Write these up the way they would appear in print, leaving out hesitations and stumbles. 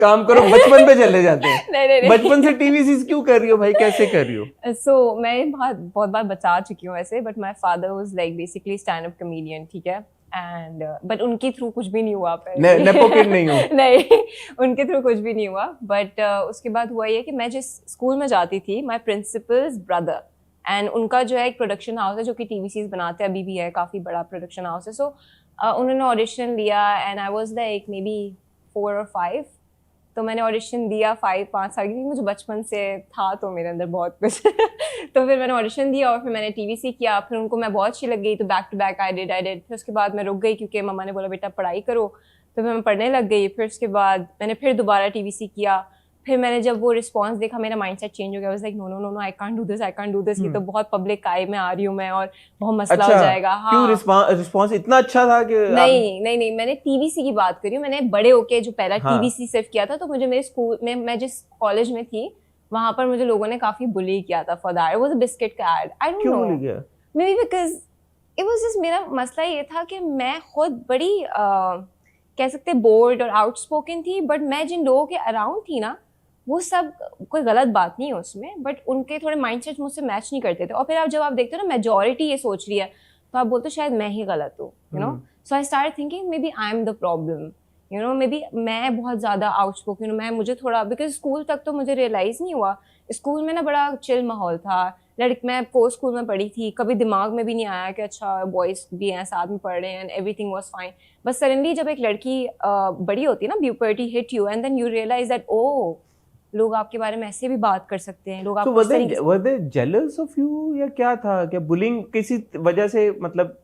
काम करो, बचपन पे चले जाते हैं। नहीं। बचपन से टीवी सीरीज क्यों कर रही हो भाई, कैसे कर रही हो? So मैं बहुत बार बचा चुकी हूँ वैसे, but my father was like basically stand up comedian, ठीक है, एंड बट उनके थ्रू कुछ भी नहीं हुआ। नेपो किड नहीं हो? नहीं, उनके थ्रू कुछ भी नहीं हुआ, बट उसके बाद हुआ ये कि मैं जिस स्कूल में जाती थी, माई प्रिंसिपल्स ब्रदर, एंड उनका जो है एक प्रोडक्शन हाउस है जो कि टीवी सीरीज बनाते हैं, अभी भी है, काफ़ी बड़ा प्रोडक्शन हाउस है। सो उन्होंने ऑडिशन लिया and I was like may be 4 or 5, तो मैंने ऑडिशन दिया 5 साल की, मुझे बचपन से था तो मेरे अंदर बहुत कुछ तो फिर मैंने ऑडिशन दिया और फिर मैंने टीवीसी किया, फिर उनको मैं बहुत अच्छी लग गई, तो back to back I did. फिर उसके बाद मैं रुक गई क्योंकि मम्मा ने बोला बेटा पढ़ाई करो, तो फिर मैं पढ़ने लग गई। फिर उसके बाद मैंने फिर दोबारा टीवीसी किया, फिर मैंने जब वो रिस्पांस देखा मेरा माइंडसेट चेंज हो गया। Was like no no no no, I can't do this, ये तो बहुत पब्लिक आई में आ रही हूँ मैं और बहुत मसला हो जाएगा। हाँ, क्यों रिस्पांस इतना अच्छा था कि नहीं, मैंने टीवीसी की बात करी हूँ, मैंने बड़े होके जो पहला टीवीसी सिर्फ किया था, तो मुझे मेरे स्कूल में, मैं जिस कॉलेज में थी वहां पर मुझे लोगों ने काफी बुली किया था for that. It was a biscuit का ad, I don't know, maybe because it was just, मेरा मसला ये था कि मैं खुद बड़ी कह सकते बोल्ड और आउटस्पोकन थी, बट मैं जिन लोगों के अराउंड थी ना, वो सब, कोई गलत बात नहीं है उसमें, बट उनके थोड़े माइंडसेट मुझसे मैच नहीं करते थे। और फिर जब आप देखते हो ना मेजॉरिटी ये सोच रही है, तो आप बोलते हो शायद मैं ही गलत हूँ, you know. So I start thinking maybe I am the problem, you know, maybe मैं बहुत ज़्यादा आउटस्पोकन हूँ, मैं, मुझे थोड़ा, बिकॉज स्कूल तक तो मुझे रियलाइज़ नहीं हुआ। स्कूल में ना बड़ा चिल माहौल था, मैं पोस्ट स्कूल में पढ़ी थी, कभी दिमाग में भी नहीं आया कि अच्छा बॉयज़ भी हैं साथ में पढ़ रहे हैं, एंड एवरीथिंग वाज फाइन। बस सडनली जब एक लड़की बड़ी होती है ना, puberty hit you and then you realise that oh, लोग आपके बारे में ऐसे भी बात कर सकते हैं, लोग आपको वर दे जेलस ऑफ यू या क्या था? क्या बुलिंग किसी वजह से, मतलब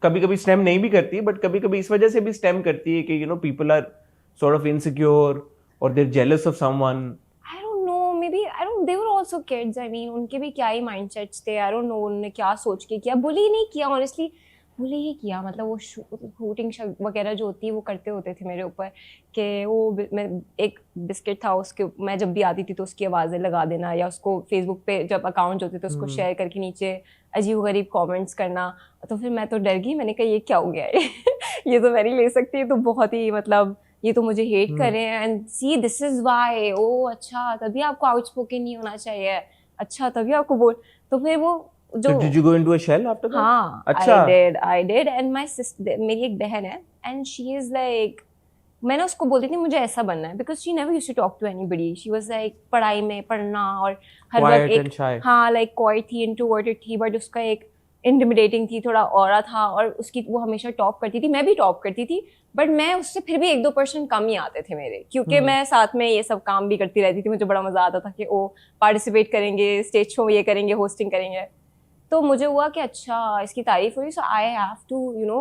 कभी कभी स्टेम नहीं भी करती, बट कभी कभी इस वजह से भी स्टेम करती है कि you know people are sort of insecure और they are jealous of someone? I don't know, maybe, I don't, they were also kids, I mean उनके भी क्या ही माइंडसेट्स थे, आई डोंट नो उन्होंने क्या सोच के किया। बुली नहीं किया ऑनेस्टली, बुली ही किया, मतलब वो शूटिंग वगैरह जो होती है वो करते होते थे मेरे ऊपर कि वो, मैं एक बिस्किट था उसके, मैं जब भी आती थी तो उसकी आवाज़ें लगा देना, या उसको फेसबुक पे जब अकाउंट होते तो उसको शेयर करके नीचे अजीब गरीब कमेंट्स करना। तो फिर मैं तो डर गई, मैंने कहा ये क्या हो गया है ये तो मैं नहीं ले सकती, ये तो बहुत ही, मतलब ये तो मुझे हेट कर रहे हैं, and see this is why, oh अच्छा तभी आपको आउटस्पोकन नहीं होना चाहिए, अच्छा तभी आपको बोल। तो फिर वो जो So did you go into a shell after that? हाँ, अच्छा, I did and my sister, मेरी एक बहन है and she is like, मैंने उसको बोलती थी मुझे ऐसा बनना है, because she never used to talk to anybody, she was like पढ़ाई में पढ़ना और हर वक्त एक, हाँ like quiet थी, introverted थी, but उसका एक intimidating थी, थोड़ा ऑरा था, और उसकी वो हमेशा टॉप करती थी, मैं भी टॉप करती थी, बट मैं उससे फिर भी 1-2% कम ही आते थे मेरे, क्योंकि मैं साथ में ये सब काम भी करती रहती थी, मुझे बड़ा मजा आता था कि वो पार्टिसिपेट करेंगे, स्टेज शो ये करेंगे, होस्टिंग करेंगे। तो मुझे हुआ कि अच्छा इसकी तारीफ हुई, so I have to you know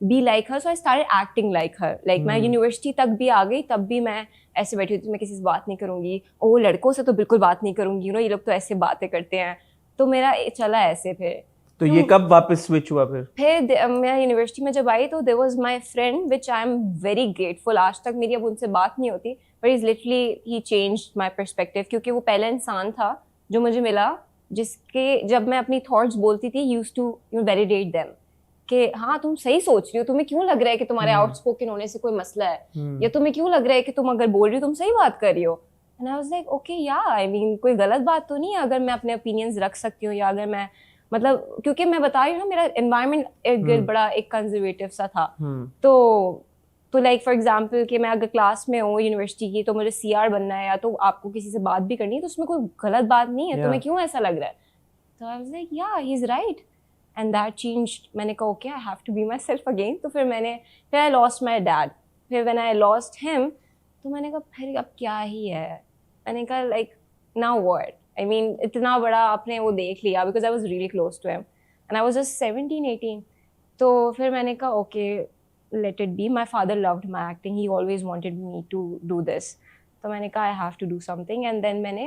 be like her, so I started acting like her. Like मैं यूनिवर्सिटी तक भी आ गई, तब भी मैं ऐसे बैठी होती, मैं किसी से बात नहीं करूंगी, ओ लड़कों से तो बिल्कुल बात नहीं करूंगी, यू नो ये लोग तो ऐसे बातें करते हैं, तो मेरा चला ऐसे। फिर तो ये कब वापस स्विच हुआ? फिर मैं यूनिवर्सिटी में जब आई तो there was my friend which I am very grateful, आज तक मेरी अब उनसे बात नहीं होती, but is literally he changed my perspective, क्योंकि वो पहला इंसान था जो मुझे मिला जिसके जब मैं अपनी थॉट्स बोलती थी used to you validate them कि हाँ तुम सही सोच रही हो, तुम्हें क्यों लग रहा है कि तुम्हारे आउटस्पोकन होने से कोई मसला है, या तुम्हें क्यों लग रहा है कि तुम अगर बोल रही हो तुम सही बात कर रही हो। And I was like okay या आई मीन कोई गलत बात तो नहीं है अगर मैं अपने ओपिनियंस रख सकती हूँ, या अगर मैं, मतलब क्योंकि मैं बता रही हूँ ना मेरा एनवायरनमेंट एक बड़ा एक कंजर्वेटिव सा था, तो लाइक फॉर एग्जांपल कि मैं अगर क्लास में हूँ यूनिवर्सिटी की, तो मुझे सीआर बनना है या तो आपको किसी से बात भी करनी है, तो उसमें कोई गलत बात नहीं है, तुम्हें क्यों ऐसा लग रहा है। तो आई was like yeah he is right and that changed. मैंने कहा okay I have to be myself again. तो फिर आई लॉस्ट माई डैड, फिर व्हेन आई लॉस्ट हिम तो मैंने कहा फिर अब क्या ही है, मैंने कहा like now what, I mean इतना बड़ा आपने वो देख लिया, because I was really close to him and I was just 17-18। तो फिर मैंने कहा okay let it be. My father loved my acting. He always wanted me to do this. तो मैंने कहा I have to do something. And then मैंने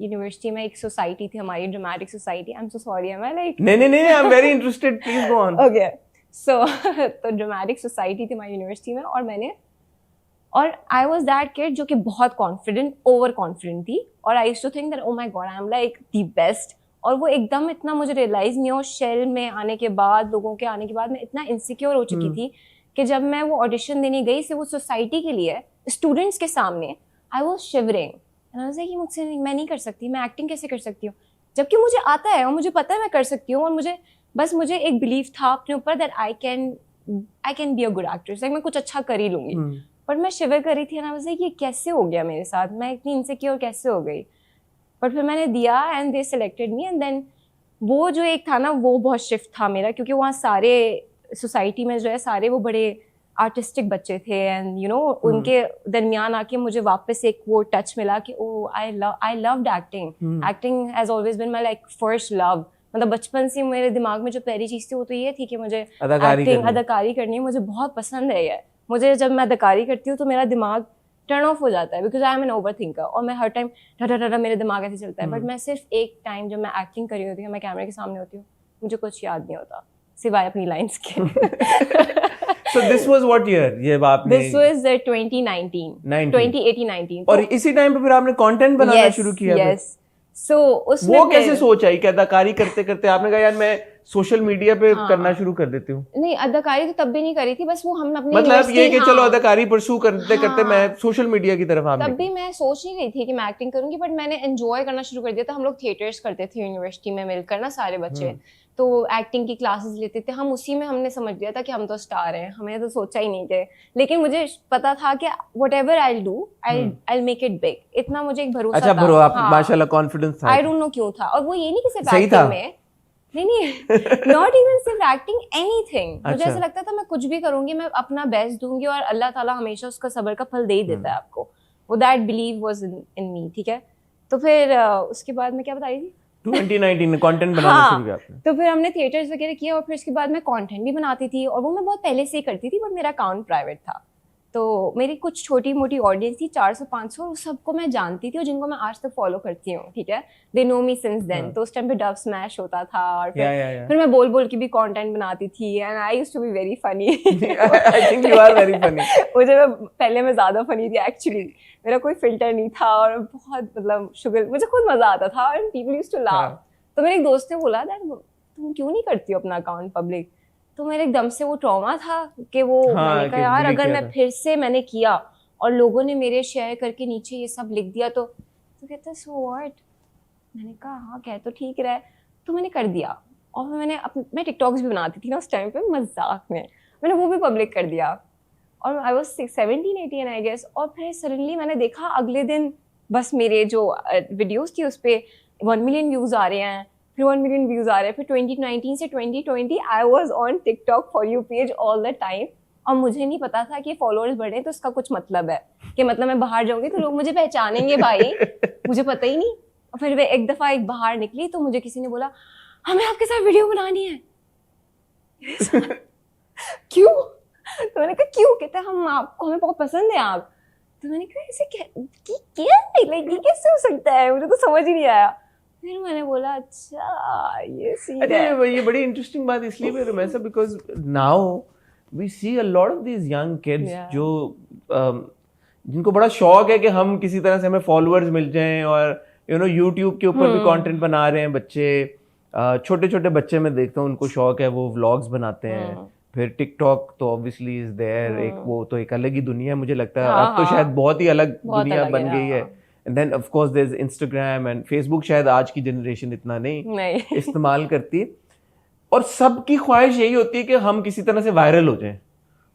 university में एक सोसाइटी थी हमारी, dramatic society. I'm so sorry, am I like? नहीं, I'm very interested. Please go on. Okay. So तो ड्रामेटिक सोसाइटी थी हमारी यूनिवर्सिटी में, और I was that kid जो कि बहुत confident, over confident थी, और I used to think that oh my god I'm like the best. और वो एकदम इतना मुझे रियलाइज नहीं हो, शेल में आने के बाद, लोगों के आने के बाद मैं इतना इनसिक्योर हो चुकी थी कि जब मैं वो ऑडिशन देने गई से वो सोसाइटी के लिए स्टूडेंट्स के सामने, I was shivering and I was like मुझसे मैं नहीं कर सकती, मैं एक्टिंग कैसे कर सकती हूँ, जबकि मुझे आता है और मुझे पता है मैं कर सकती हूँ, और मुझे एक बिलीव था अपने ऊपर that I can be a good actress, like मैं कुछ अच्छा कर ही लूंगी। बट मैं शिवर कर रही थी एंड आई वाज लाइक ये कैसे हो गया मेरे साथ, मैं इतनी इनसिक्योर कैसे हो गई। बट फिर मैंने दिया and they selected me, and then वो जो एक था ना वो बहुत शिफ्ट था मेरा, क्योंकि वहाँ सारे सोसाइटी में जो है सारे वो बड़े आर्टिस्टिक बच्चे थे, एंड यू नो उनके दरमियान आके मुझे वापस एक वो टच मिला कि oh I loved acting. Acting has always been my like first love. मतलब बचपन से मेरे दिमाग में जो पहली चीज थी वो तो ये थी कि मुझे अदाकारी करनी है, मुझे बहुत पसंद है ये। मुझे जब मैं अदाकारी करती हूँ तो मेरा दिमाग टर्न ऑफ हो जाता है, because I am an overthinker, और मैं हर टाइम ढा मेरे दिमाग ऐसे चलता है। बट मैं सिर्फ एक टाइम जब मैं एक्टिंग कर रही होती हूँ, मैं कैमरे के सामने होती हूँ, मुझे कुछ याद नहीं होता सिवाय अपनी लाइंस के। So this was what year? ये आपने This was 2018-19 और इसी टाइम पे फिर आपने कंटेंट बनाना शुरू किया। Yes. So उसमें वो कैसे सोच आई कि अदाकारी करते करते आपने कहा यार मैं सोशल मीडिया पे करना शुरू कर देती हूँ? नहीं, अदाकारी तो तब भी नहीं करी थी, बस वो हम अपने मतलब ये कि चलो अदाकारी परसू करते करते मैं सोशल मीडिया की तरफ तब भी मैं सोच नहीं रही थी कि मैं एक्टिंग करूंगी, बट मैंने एंजॉय करना शुरू कर दिया था। हम लोग थिएटर्स करते थे यूनिवर्सिटी में मिलकर ना सारे बच्चे, तो एक्टिंग की क्लासेस लेते थे हम, उसी में हमने समझ लिया था कि हम तो स्टार हैं, हमें तो सोचा ही नहीं थे। लेकिन मुझे पता था कि whatever I will do I make it big, इतना मुझे एक भरोसा था। अच्छा, आप माशाल्लाह कॉन्फिडेंस था। आई डोंट नो क्यों था, और वो ये नहीं कि सिर्फ एक्टिंग में, नहीं नॉट इवन सिर्फ एक्टिंग, एनीथिंग। मुझे ऐसा लगता था मैं कुछ भी करूंगी, मैं अपना बेस्ट दूंगी और अल्लाह ताला हमेशा उसका सब्र का फल दे ही देता है आपको। वो दैट बिलीव वाज इन मी, ठीक है। तो फिर उसके बाद मैं क्या बता रही थी, 2019 में कंटेंट बनाना शुरू किया आपने। तो फिर हमने थिएटर्स वगैरह किया, और फिर उसके बाद मैं कंटेंट भी बनाती थी, और वो मैं बहुत पहले से ही करती थी, बट मेरा अकाउंट प्राइवेट था। तो मेरी कुछ छोटी मोटी ऑडियंस थी 400-500, और सबको मैं जानती थी और जिनको मैं आज तक फॉलो करती हूँ, ठीक है। They know me since then. तो उस टाइम पे डब स्मैश होता था, और फिर मैं बोल बोल के भी कंटेंट बनाती थी, and I used to be very funny. I think you are very funny. पहले मैं ज्यादा फनी थी एक्चुअली, मेरा कोई फिल्टर नहीं था, और बहुत मतलब शुगर, मुझे खुद मजा आता था, and people used to laugh. तो मेरे एक दोस्त ने बोला दैट तुम क्यों नहीं करती हो अपना अकाउंट पब्लिक। तो मेरे एकदम से वो ट्रॉमा था कि वो मैंने कहा यार अगर मैं फिर से मैंने किया और लोगों ने मेरे शेयर करके नीचे ये सब लिख दिया तो कहते सो व्हाट। मैंने कहा हाँ कह तो ठीक रहा है, तो मैंने कर दिया। और मैं टिकटॉक्स भी बनाती थी ना उस टाइम पे मजाक में, मैंने वो भी पब्लिक कर दिया, और आई वाज 17-18 आई गेस। और फिर सडनली मैंने देखा अगले दिन बस मेरे जो वीडियोस थी उस पर 1 मिलियन व्यूज आ रहे हैं, फिर 1 मिलियन व्यूज आ रहे हैं। फिर 2019 से 2020 I was on TikTok for you page all the time, और मुझे नहीं पता था कि फॉलोअर्स बढ़े तो उसका कुछ मतलब है कि मतलब मैं बाहर जाऊंगी तो लोग मुझे पहचानेंगे भाई, मुझे पता ही नहीं। और फिर एक दफा एक बाहर निकली तो मुझे किसी ने बोला हमें आपके साथ वीडियो बनानी है। क्यों? तो मैंने कहा क्यों? कहते हम आपको, हमें बहुत पसंद है आप। तो मैंने कहा ऐसे ये कैसे हो सकता है, मुझे तो समझ ही नहीं आया। फिर मैंने बोला अच्छा ये सीन है। ये बड़ी इंटरेस्टिंग बात इसलिए भी रमेशा because now we see a lot of these young kids जो जिनको बड़ा शौक है कि हम किसी तरह से हमें फॉलोअर्स मिल जाएं, और यू नो यूट्यूब के ऊपर भी कंटेंट बना रहे हैं बच्चे। छोटे छोटे बच्चे मैं देखता हूँ उनको शौक है, वो व्लॉग्स बनाते हैं। फिर टिकटॉक तो ऑब्वियसली इज देयर, एक वो तो एक अलग ही दुनिया है मुझे लगता है। अब तो शायद बहुत ही अलग दुनिया बन गई है। And then of course there is Instagram and Facebook, शायद आज की जनरेशन इतना नहीं इस्तेमाल करती। और सबकी ख्वाहिश यही होती है कि हम किसी तरह से वायरल हो जाएं,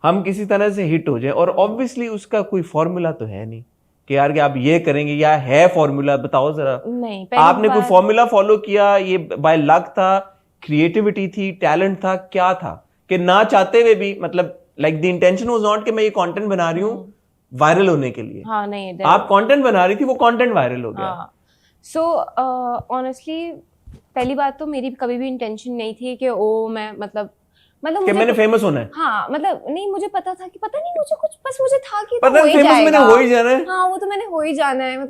हम किसी तरह से हिट हो जाएं। और ऑब्वियसली उसका कोई फॉर्मूला तो है नहीं कि यार कि आप ये करेंगे, या है फॉर्मूला? बताओ जरा। नहीं, आपने कोई फॉर्मूला फॉलो किया? ये बाय लक था, क्रिएटिविटी थी, टैलेंट था, क्या था कि ना चाहते हुए भी, मतलब like the intention was not कि मैं ये कंटेंट बना रही हूँ वायरल होने के लिए। हाँ, नहीं, आप कंटेंट बना रही थी, वो कंटेंट वायरल हो गया। सो ऑनेस्टली पहली बात तो मेरी कभी भी इंटेंशन नहीं थी कि ओ मैं मतलब कि मैंने फेमस होना है। हाँ, मतलब नहीं, मुझे पता था कि पता नहीं मुझे कुछ, बस मुझे था कि पता है फेमस मैंने हो ही जाना है। हाँ, वो तो मैंने हो ही जाना है।